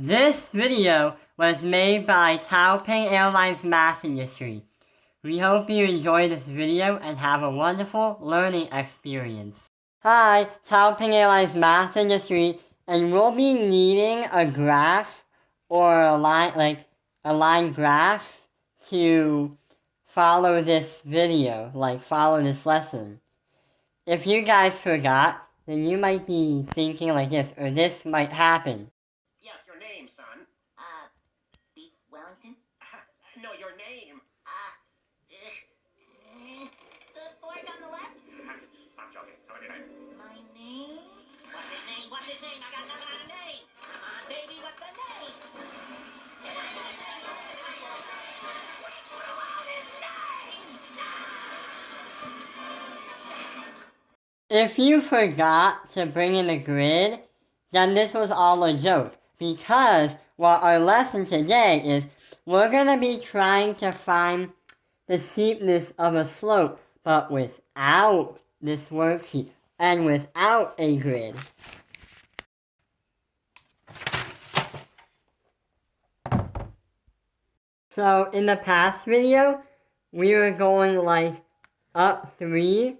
This video was made by Taipei Airlines Math Industry. We hope you enjoy this video and have a wonderful learning experience. Hi, Taipei Airlines Math Industry, and we'll be needing a graph or a line graph to follow this video, follow this lesson. If you guys forgot, then you might be thinking like this, or this might happen. Yes, your name, son. Beef Wellington? No, your name. The board on the left? Stop joking. Tell me your name. My name? What's his name? What's his name? I got nothing on a name. Come on, baby, what's the name? If you forgot to bring in a grid, then this was all a joke, because what our lesson today is, we're going to be trying to find the steepness of a slope, but without this worksheet and without a grid. So in the past video, we were going up 3,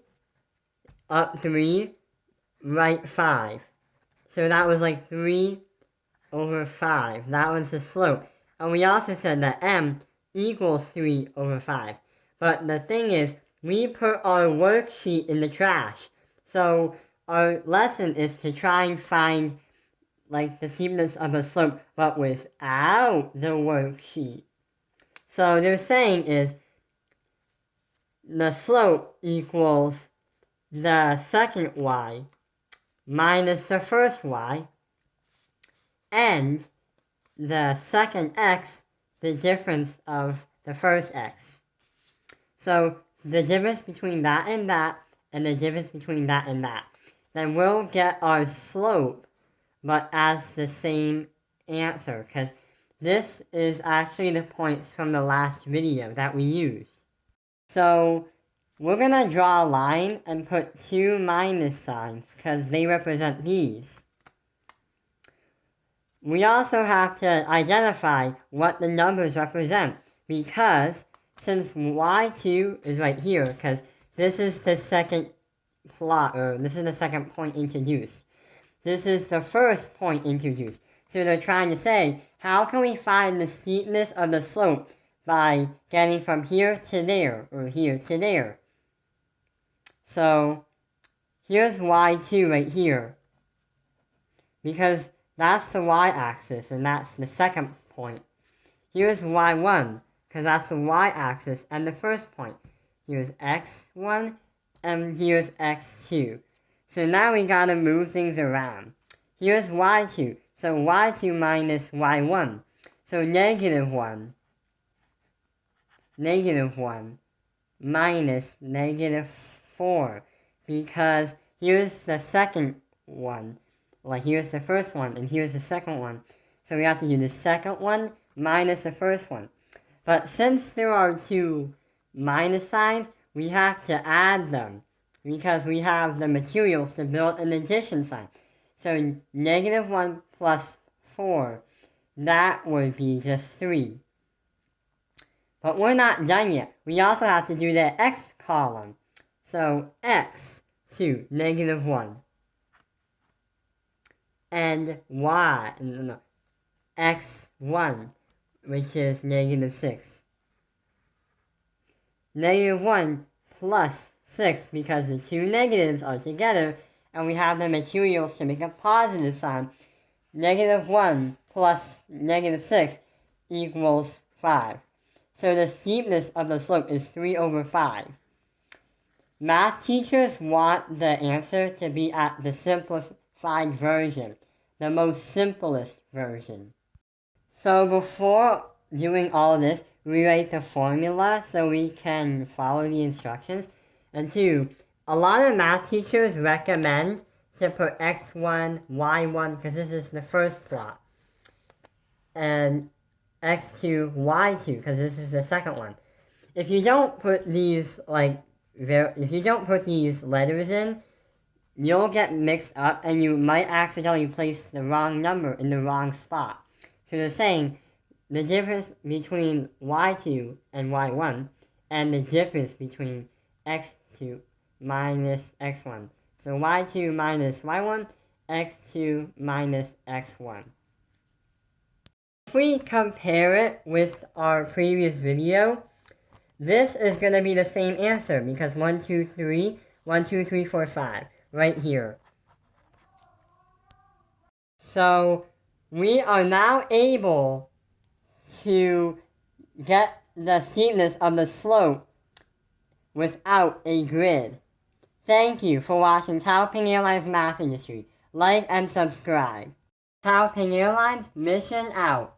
right 5. So that was 3 over 5. That was the slope. And we also said that m equals 3 over 5. But the thing is, we put our worksheet in the trash. So our lesson is to try and find the steepness of a slope, but without the worksheet. So they're saying is the slope equals the second y minus the first y, and the second x, the difference of the first x. So the difference between that, and the difference between that and that. Then we'll get our slope, but as the same answer, because this is actually the points from the last video that we used. So we're going to draw a line and put 2 minus signs, because they represent these. We also have to identify what the numbers represent, because since y2 is right here, because this is the second plot, or this is the second point introduced. This is the first point introduced. So they're trying to say, how can we find the steepness of the slope by getting from here to there, or here to there? So here's y2 right here, because that's the y-axis, and that's the second point. Here's y1, because that's the y-axis and the first point. Here's x1, and here's x2. So now we gotta move things around. Here's y2, so y2 minus y1. So negative 1 minus negative 4, because here's the second one. Here's the first one, and here's the second one. So we have to do the second one minus the first one. But since there are 2 minus signs, we have to add them, because we have the materials to build an addition sign. So negative 1 plus 4, that would be just 3. But we're not done yet. We also have to do the x column. So x to negative 1. And x1, which is negative 6. Negative 1 plus 6, because the 2 negatives are together, and we have the materials to make a positive sign. Negative 1 plus negative 6 equals 5. So the steepness of the slope is 3 over 5. Math teachers want the answer to be at the simplified version, the most simplest version. So before doing all this, we write the formula so we can follow the instructions. And 2, a lot of math teachers recommend to put x1, y1, because this is the first plot, and x2, y2, because this is the second one. If you don't put these letters in, you'll get mixed up, and you might accidentally place the wrong number in the wrong spot. So they're saying the difference between y2 and y1 and the difference between x2 minus x1. So y2 minus y1, x2 minus x1. If we compare it with our previous video, this is going to be the same answer because 1, 2, 3, 1, 2, 3, 4, 5, right here. So we are now able to get the steepness of the slope without a grid. Thank you for watching Taoping Airlines Math Industry. Like and subscribe. Taoping Airlines, mission out.